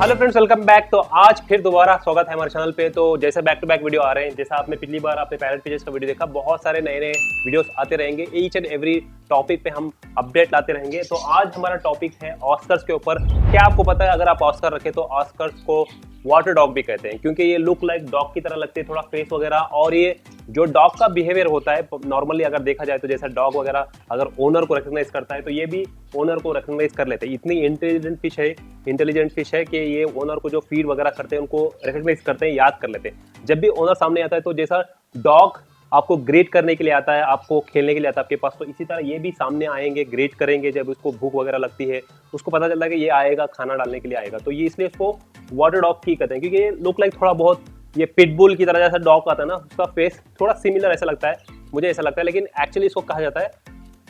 Hello friends, welcome back. तो आज फिर दोबारा स्वागत है हमारे चैनल पे। तो जैसे बैक टू बैक वीडियो आ रहे हैं, जैसा आपने पिछली बार आपने पैरेट फिशेस का वीडियो देखा, बहुत सारे नए नए वीडियोस आते रहेंगे। ईच एंड एवरी टॉपिक पे हम अपडेट लाते रहेंगे। तो आज हमारा टॉपिक है ऑस्कर्स के ऊपर। क्या आपको पता है, अगर आप ऑस्कर रखें तो ऑस्कर्स को वाटर डॉग भी कहते हैं, क्योंकि ये लुक लाइक डॉग की तरह लगते हैं, थोड़ा फेस वगैरह। और ये जो डॉग का बिहेवियर होता है नॉर्मली अगर देखा जाए तो, जैसा डॉग वगैरह अगर ओनर को रिकॉग्नाइज करता है तो ये भी ओनर को रिकॉग्नाइज कर लेते हैं। इतनी इंटेलिजेंट फिश है कि ये ओनर को जो फीड वगैरह करते हैं उनको रिकॉग्नाइज करते हैं, याद कर लेते हैं। जब भी ओनर सामने आता है तो जैसा डॉग आपको ग्रेट करने के लिए आता है, आपको खेलने के लिए आता है आपके पास, तो इसी तरह ये भी सामने आएंगे, ग्रेट करेंगे। जब उसको भूख वगैरह लगती है, उसको पता चलता है कि ये आएगा, खाना डालने के लिए आएगा, तो ये इसलिए उसको वाटर डॉग ही कहते हैं। क्योंकि ये लुक लाइक थोड़ा बहुत ये पिटबुल की तरह जैसा डॉग आता है ना, उसका फेस थोड़ा सिमिलर ऐसा लगता है, मुझे ऐसा लगता है, लेकिन एक्चुअली इसको कहा जाता है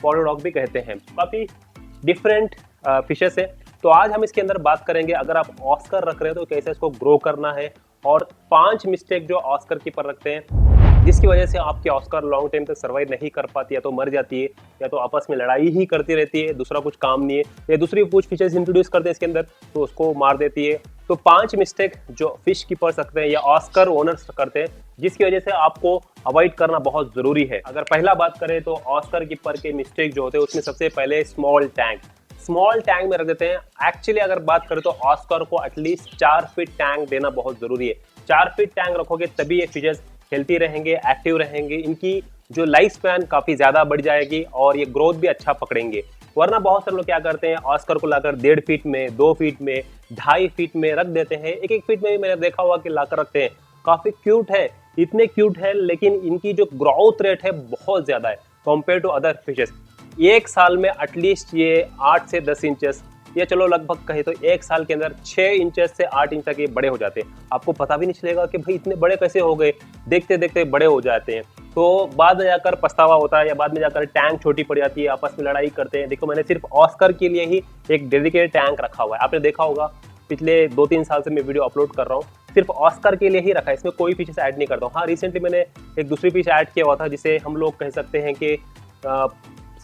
वाटर डॉग भी कहते हैं। काफ़ी डिफरेंट फिशेस है। तो आज हम इसके अंदर बात करेंगे, अगर आप ऑस्कर रख रहे हो तो कैसे इसको ग्रो करना है, और 5 मिस्टेक जो ऑस्कर कीपर रखते हैं जिसकी वजह से आपकी ऑस्कर लॉन्ग टाइम तक सर्वाइव नहीं कर पाती, या तो मर जाती है, या तो आपस में लड़ाई ही करती रहती है, दूसरा कुछ काम नहीं है, या दूसरी कुछ फीचर्स इंट्रोड्यूस करते हैं इसके अंदर तो उसको मार देती है। तो 5 मिस्टेक जो फिश कीपर्स रखते हैं या ऑस्कर ओनर्स करते हैं, जिसकी वजह से आपको अवॉइड करना बहुत जरूरी है। अगर पहला बात करें तो ऑस्कर कीपर के मिस्टेक जो होते हैं उसमें सबसे पहले स्मॉल टैंक में रख देते हैं। एक्चुअली अगर बात करें तो ऑस्कर को एटलीस्ट 4 फीट टैंक देना बहुत जरूरी है। 4 फीट टैंक रखोगे तभी ये फिशेस हेल्थी रहेंगे, एक्टिव रहेंगे, इनकी जो लाइफ स्पैन काफी ज्यादा बढ़ जाएगी और ये ग्रोथ भी अच्छा पकड़ेंगे। वरना बहुत सारे लोग क्या करते हैं, ऑस्कर को लाकर 1.5 फीट में, 2 फीट में, 2.5 फीट में रख देते हैं। 1 फीट में भी मैंने देखा हुआ कि लाकर रखते हैं, काफी क्यूट है, इतने क्यूट है, लेकिन इनकी जो ग्रोथ रेट है बहुत ज्यादा है कंपेयर टू अदर फिशेस। 1 साल में एटलीस्ट ये 8 से 10 इंचेस, ये चलो लगभग कहे तो 1 साल के अंदर 6 इंचेस से 8 इंच तक ये बड़े हो जाते हैं। आपको पता भी नहीं चलेगा कि भाई इतने बड़े कैसे हो गए, देखते देखते बड़े हो जाते हैं। तो बाद में जाकर पछतावा होता है, या बाद में जाकर टैंक छोटी पड़ जाती है, आपस में लड़ाई करते हैं। देखो, मैंने सिर्फ ऑस्कर के लिए ही एक डेडिकेटेड टैंक रखा हुआ है, आपने देखा होगा। पिछले 2-3 साल से मैं वीडियो अपलोड कर रहा हूँ, सिर्फ ऑस्कर के लिए ही रखा है, इसमें कोई फिशेस ऐड नहीं करता हूँ। हाँ, रिसेंटली मैंने एक दूसरी फिश ऐड किया हुआ था, जिसे हम लोग कह सकते हैं कि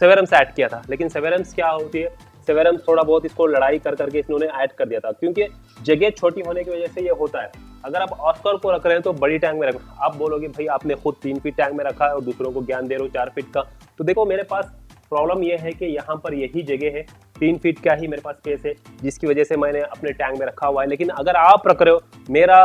सेवेरम्स ऐड किया था। लेकिन सेवेरम्स क्या होती है, सेवेरम्स थोड़ा बहुत इसको लड़ाई कर करके इन्होंने ऐड कर दिया था, क्योंकि जगह छोटी होने की वजह से ये होता है। अगर आप ऑस्कर को रख रहे हैं तो बड़ी टैंक में रखो। आप बोलोगे भाई आपने खुद 3 फीट टैंक में रखा है और दूसरों को ज्ञान दे रहे हो 4 फीट का। तो देखो, मेरे पास प्रॉब्लम ये है कि यहाँ पर यही जगह है, 3 फीट का ही मेरे पास स्पेस है, जिसकी वजह से मैंने अपने टैंक में रखा हुआ है। लेकिन अगर आप रख रहे हो, मेरा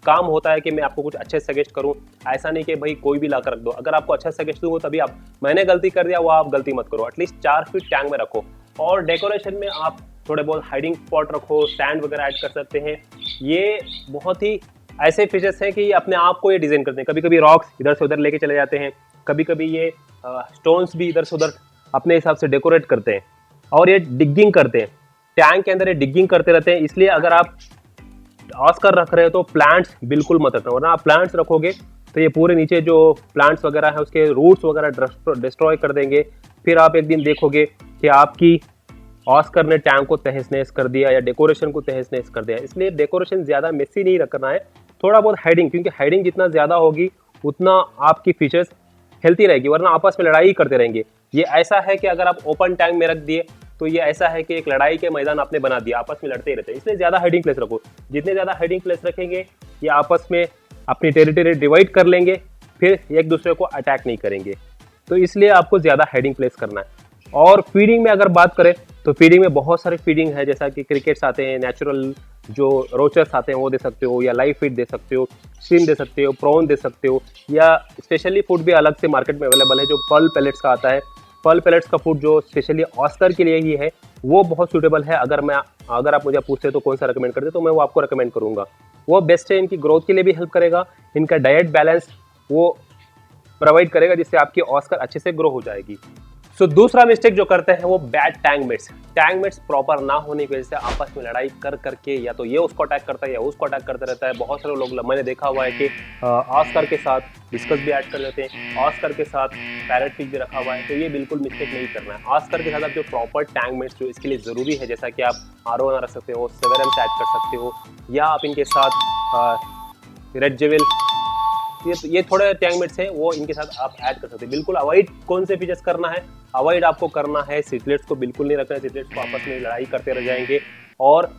काम होता है कि मैं आपको कुछ अच्छे सजेस्ट करूं, ऐसा नहीं कि भाई कोई भी लाकर रख दो। अगर आपको अच्छा सजेस्ट दूंगा तभी आप, मैंने गलती कर दिया वो आप गलती मत करो। एटलीस्ट 4 फीट टैंक में रखो। और डेकोरेशन में आप थोड़े बहुत हाइडिंग स्पॉट रखो, स्टैंड वगैरह ऐड कर सकते हैं। ये बहुत ही ऐसे फिशेस हैं कि अपने आप को ये डिजाइन करते हैं। कभी कभी रॉक्स इधर से उधर लेके चले जाते हैं, कभी कभी ये स्टोन्स भी इधर से उधर अपने हिसाब से डेकोरेट करते हैं, और ये डिगिंग करते हैं टैंक के अंदर, ये डिगिंग करते रहते हैं। इसलिए अगर आप ऑस्कर रख रहे हो तो प्लांट्स बिल्कुल मत रखना, वरना आप प्लांट्स रखोगे तो ये पूरे नीचे जो प्लांट्स वगैरह है उसके रूट्स वगैरह डिस्ट्रॉय कर देंगे। फिर आप एक दिन देखोगे कि आपकी ऑस्कर ने टैंक को तहस नहस कर दिया या डेकोरेशन को तहस नहस कर दिया। इसलिए डेकोरेशन ज़्यादा मेसी नहीं रखना है, थोड़ा बहुत हाइडिंग, क्योंकि हाइडिंग जितना ज़्यादा होगी उतना आपकी फिशेस हेल्थी रहेगी, वरना आपस में लड़ाई करते रहेंगे। ये ऐसा है कि अगर आप ओपन टैंक में रख दिए तो ये ऐसा है कि एक लड़ाई के मैदान आपने बना दिया, आपस में लड़ते ही रहते हैं। इसलिए ज़्यादा हाइडिंग प्लेस रखो। जितने ज़्यादा हाइडिंग प्लेस रखेंगे ये आपस में अपनी टेरिटरी डिवाइड कर लेंगे, फिर एक दूसरे को अटैक नहीं करेंगे। तो इसलिए आपको ज़्यादा हाइडिंग प्लेस करना है। और फीडिंग में अगर बात करें तो फीडिंग में बहुत सारे फीडिंग है, जैसा कि क्रिकेट्स आते हैं, नेचुरल जो रोचर्स आते हैं वो दे सकते हो, या लाइव फीड दे सकते हो, स्टीम दे सकते हो, प्रॉन दे सकते हो, या स्पेशली फूड भी अलग से मार्केट में अवेलेबल है जो पर्ल पैलेट्स का आता है। पर्ल पैलेट्स का फूड जो स्पेशली ऑस्कर के लिए ही है, वो बहुत सूटेबल है। अगर आप मुझे पूछते तो कौन सा रिकमेंड करते तो मैं वो आपको रिकमेंड करूँगा। वो बेस्ट है, इनकी ग्रोथ के लिए भी हेल्प करेगा, इनका डाइट बैलेंस वो प्रोवाइड करेगा, जिससे आपकी ऑस्कर अच्छे से ग्रो हो जाएगी। सो दूसरा मिस्टेक जो करते हैं वो बैड टैंक मेट्स प्रॉपर ना होने की वजह से आपस में लड़ाई कर करके या तो ये उसको अटैक करता है या उसको अटैक करता रहता है। बहुत सारे लोग, मैंने देखा हुआ है कि ऑस्कर के साथ डिस्कस भी ऐड कर लेते हैं, ऑस्कर के साथ पैरेट फिश भी रखा हुआ है। तो ये बिल्कुल मिस्टेक नहीं करना है। ऑस्कर के साथ आप जो प्रॉपर टैंक मेट्स जो इसके लिए ज़रूरी है, जैसा कि आप आरओ रख सकते हो, सेवेरम्स ऐड कर सकते हो, या आप इनके साथ रेड जेविल, ये थोड़े टैंक मेट्स हैं वो इनके साथ आप ऐड कर सकते हैं। बिल्कुल अवॉइड कौन से फिशेस करना है, अवॉइड आपको करना है सिटलेट्स को बिल्कुल नहीं रखना है। सिटलेट्स को आपस में लड़ाई करते रह जाएंगे और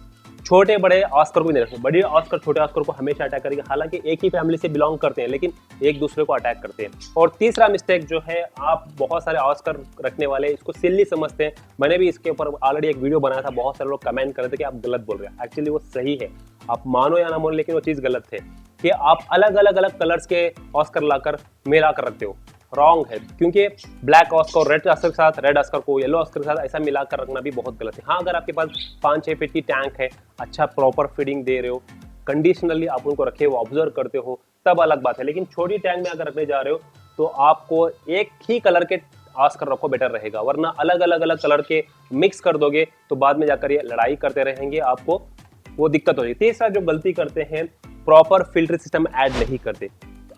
छोटे बड़े ऑस्कर को नहीं रखते। बड़े ऑस्कर छोटे ऑस्कर को हमेशा अटैक करेंगे, हालांकि एक ही फैमिली से बिलोंग करते हैं लेकिन एक दूसरे को अटैक करते हैं। और तीसरा मिस्टेक जो है, आप बहुत सारे ऑस्कर रखने वाले इसको सिल्ली समझते हैं। मैंने भी इसके ऊपर ऑलरेडी एक वीडियो बनाया था, बहुत सारे लोग कमेंट कर रहे थे कि आप गलत बोल रहे हैं। एक्चुअली वो सही है, आप मानो या ना मानो, लेकिन वो चीज़ गलत है कि आप अलग अलग अलग कलर्स के ऑस्कर लाकर मिला कर रखते हो। रॉन्ग है, क्योंकि ब्लैक ऑस्कर को रेड ऑस्कर के साथ, रेड ऑस्कर को येलो ऑस्कर के साथ ऐसा मिलाकर रखना भी बहुत गलत है। हाँ, अगर आपके पास 5-6 फीट की टैंक है, अच्छा प्रॉपर फीडिंग दे रहे हो, कंडीशनली आप उनको रखे हो, ऑब्जर्व करते हो, तब अलग बात है। लेकिन छोटी टैंक में अगर रखने जा रहे हो तो आपको एक ही कलर के ऑस्कर रखो, बेटर रहेगा। वरना अलग अलग अलग कलर के मिक्स कर दोगे तो बाद में जाकर ये लड़ाई करते रहेंगे, आपको वो दिक्कत हो जाएगी। तीसरा जो गलती करते हैं, प्रॉपर फिल्टर सिस्टम ऐड नहीं करते।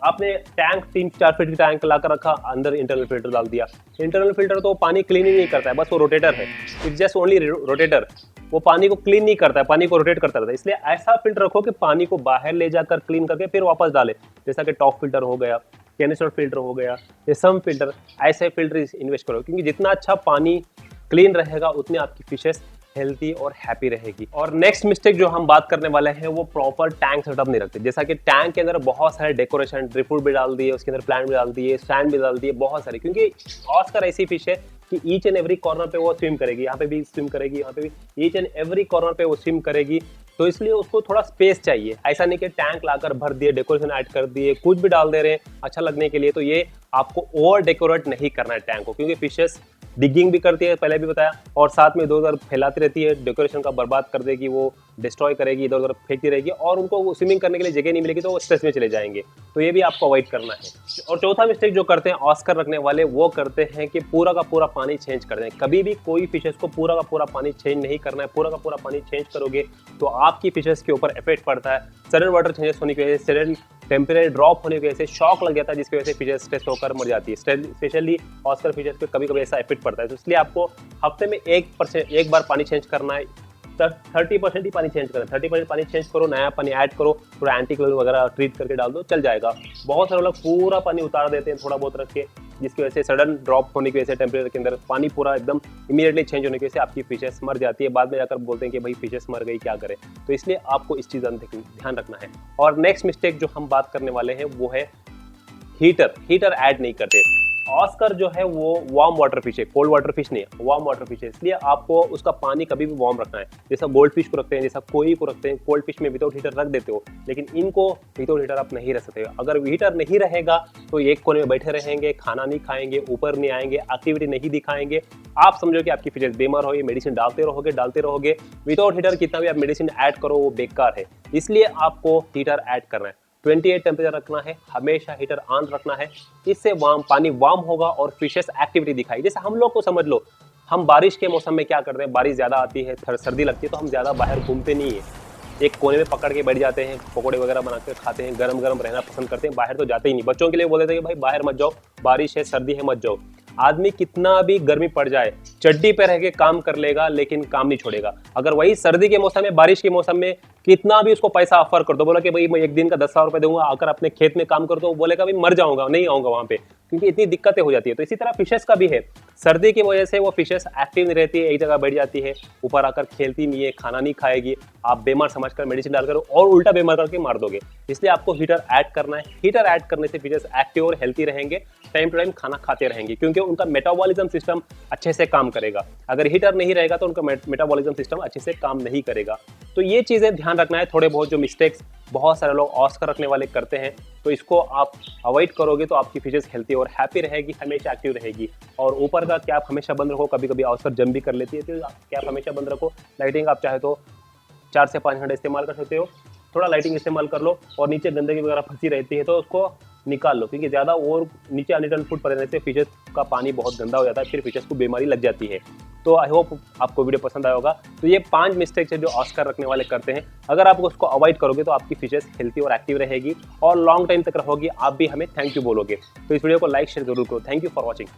आपने टैंक 3-4 फीट की टैंक लाकर रखा, अंदर इंटरनल फिल्टर डाल दिया। इंटरनल फिल्टर तो पानी क्लीन ही नहीं करता है, बस वो रोटेटर है, इट्स जस्ट ओनली रोटेटर। वो पानी को क्लीन नहीं करता है, पानी को रोटेट करता रहता है। इसलिए ऐसा फिल्टर रखो कि पानी को बाहर ले जाकर क्लीन करके फिर वापस डाले, जैसा कि टॉप फिल्टर हो गया, कैनिस्टर फिल्टर हो गया, ये सम फिल्टर, ऐसे फिल्टर इन्वेस्ट करो, क्योंकि जितना अच्छा पानी क्लीन रहेगा उतनी आपकी फिशेस हेल्थी और हैप्पी रहेगी। और नेक्स्ट मिस्टेक जो हम बात करने वाले हैं, वो प्रॉपर टैंक सेटअप नहीं रखते। जैसा कि टैंक के अंदर बहुत सारे डेकोरेशन, ड्री फूड भी डाल दिए, उसके अंदर प्लांट भी डाल दिए, सैंड भी डाल दिए, बहुत सारे, क्योंकि ऑस्कर ऐसी फिश है कि ईच एंड एवरी कॉर्नर पे वो स्विम करेगी, यहाँ पे भी स्विम करेगी, यहाँ पे भी, ईच एंड एवरी कॉर्नर पे वो स्विम करेगी। तो इसलिए उसको थोड़ा स्पेस चाहिए। ऐसा नहीं कि टैंक लाकर भर दिए, डेकोरेशन ऐड कर दिए, कुछ भी डाल दे रहे हैं अच्छा लगने के लिए। तो ये आपको ओवर डेकोरेट नहीं करना है टैंक को, क्योंकि फिशेस डिगिंग भी करती है, पहले भी बताया, और साथ में इधर उधर फैलाती रहती है, डेकोरेशन का बर्बाद कर देगी, वो डिस्ट्रॉय करेगी, इधर उधर फेंकती रहेगी, और उनको स्विमिंग करने के लिए जगह नहीं मिलेगी तो वो स्ट्रेस में चले जाएंगे। तो ये भी आपको अवॉइड करना है। और चौथा मिस्टेक जो करते हैं ऑस्कर रखने वाले, वो करते हैं कि पूरा का पूरा पानी चेंज कर दें। कभी भी कोई फिशेस को पूरा का पूरा पानी चेंज नहीं करना है। पूरा का पूरा पानी चेंज करोगे तो आपकी फिशेस के ऊपर इफेक्ट पड़ता है। सडन वाटर चेंजेस होने की वजह से, सडन टेम्परेचर ड्रॉप होने की वजह से शॉक लग जाता है, जिसकी वजह से फिशेस स्ट्रेस होकर मर जाती है। स्पेशली ऑस्कर फिशेस पे कभी कभी ऐसा इफेक्ट पड़ता है। तो इसलिए आपको हफ्ते में एक बार पानी चेंज करना है। 30% ही पानी चेंज करें, 30% पानी चेंज करो, नया पानी ऐड करो, थोड़ा एंटीक्लोरीन वगैरह ट्रीट करके डाल दो, चल जाएगा। बहुत सारे लोग पूरा पानी उतार देते हैं थोड़ा बहुत रख के, जिसकी वजह से सडन ड्रॉप होने की वजह से टेम्परेचर के अंदर पानी पूरा एकदम इमीडिएटली चेंज होने की वजह से आपकी फिशेस मर जाती है। बाद में जाकर बोलते हैं कि भाई फिशेस मर गई, क्या करें। तो इसलिए आपको इस चीज़ का ध्यान रखना है। और नेक्स्ट मिस्टेक जो हम बात करने वाले हैं वो है हीटर ऐड नहीं करते। ऑस्कर जो है वो वार्म वाटर फिश है, कोल्ड वाटर फिश नहीं है, वार्म वाटर फिश है। इसलिए आपको उसका पानी कभी भी वार्म रखना है। जैसा गोल्ड फिश को रखते हैं, जैसा कोई को रखते हैं, कोल्ड फिश में विदाउट हीटर रख देते हो, लेकिन इनको विदाउट हीटर आप नहीं रख सकते। अगर हीटर नहीं रहेगा तो एक कोने में बैठे रहेंगे, खाना नहीं खाएंगे, ऊपर नहीं आएंगे, एक्टिविटी नहीं दिखाएंगे। आप समझो कि आपकी फिशेस बीमार होगी, मेडिसिन डालते रहोगे। विदाउट हीटर कितना भी आप मेडिसिन ऐड करो वो बेकार है। इसलिए आपको हीटर ऐड करना है। 28 टेम्परेचर रखना है, हमेशा हीटर ऑन रखना है। इससे पानी वार्म होगा और फिशेस एक्टिविटी दिखाई। जैसे हम लोग को समझ लो, हम बारिश के मौसम में क्या करते हैं, बारिश ज़्यादा आती है, सर्दी लगती है, तो हम ज़्यादा बाहर घूमते नहीं है, एक कोने में पकड़ के बैठ जाते हैं, पकौड़े वगैरह बना के खाते हैं, गरम गरम रहना पसंद करते हैं, बाहर तो जाते ही नहीं। बच्चों के लिए बोल देते हैं कि भाई बाहर मत जाओ, बारिश है, सर्दी है, मत जाओ। आदमी कितना भी गर्मी पड़ जाए चड्डी पे रह के काम कर लेगा, लेकिन काम नहीं छोड़ेगा। अगर वही सर्दी के मौसम में, बारिश के मौसम में कितना भी उसको पैसा ऑफर कर दो, बोला कि भाई मैं एक दिन का 10,000 रुपए दूंगा, आकर अपने खेत में काम कर दो, वो बोलेगा भाई मर जाऊंगा, नहीं आऊंगा वहां पे, क्योंकि इतनी दिक्कतें हो जाती है। तो इसी तरह फिशेस का भी है, सर्दी की वजह से वो फिशेस एक्टिव नहीं रहती है, एक जगह बैठ जाती है, ऊपर आकर खेलती नहीं है, खाना नहीं खाएगी, आप बीमार समझकर मेडिसिन डालकर और उल्टा बीमार करके मार दोगे। इसलिए आपको हीटर ऐड करना है। हीटर ऐड करने से फिशेस एक्टिव और हेल्थी रहेंगे, टाइम टू टाइम खाना खाते रहेंगे, क्योंकि उनका मेटाबॉलिज्म सिस्टम अच्छे से काम करेगा। अगर हीटर नहीं रहेगा तो उनका मेटाबॉलिज्म सिस्टम अच्छे से काम नहीं करेगा। तो ये चीज़ें ध्यान रखना है। थोड़े बहुत जो मिस्टेक्स बहुत सारे लोग ऑस्कर रखने वाले करते हैं, तो इसको आप अवॉइड करोगे तो आपकी फिशेस हेल्थी और हैप्पी रहेगी, हमेशा एक्टिव रहेगी। और ऊपर का कैप हमेशा बंद रखो, कभी कभी ऑस्कर जम भी कर लेती है, तो कैप हमेशा बंद रखो। लाइटिंग आप चाहे तो 4 से 5 घंटे इस्तेमाल कर सकते हो, थोड़ा लाइटिंग इस्तेमाल कर लो। और नीचे गंदगी वगैरह फंसी रहती है तो उसको निकाल लो, क्योंकि ज़्यादा और नीचे अनइटन फूड पड़ने से फिशेस का पानी बहुत गंदा हो जाता है, फिर फिशेस को बीमारी लग जाती है। तो आई होप आपको वीडियो पसंद आया होगा। तो ये 5 मिस्टेक्स है जो ऑस्कर रखने वाले करते हैं। अगर आप उसको अवॉइड करोगे तो आपकी फिशेस हेल्थी और एक्टिव रहेगी और लॉन्ग टाइम तक रहोगी, आप भी हमें थैंक यू बोलोगे। तो इस वीडियो को लाइक शेयर जरूर करो। Thank you for watching.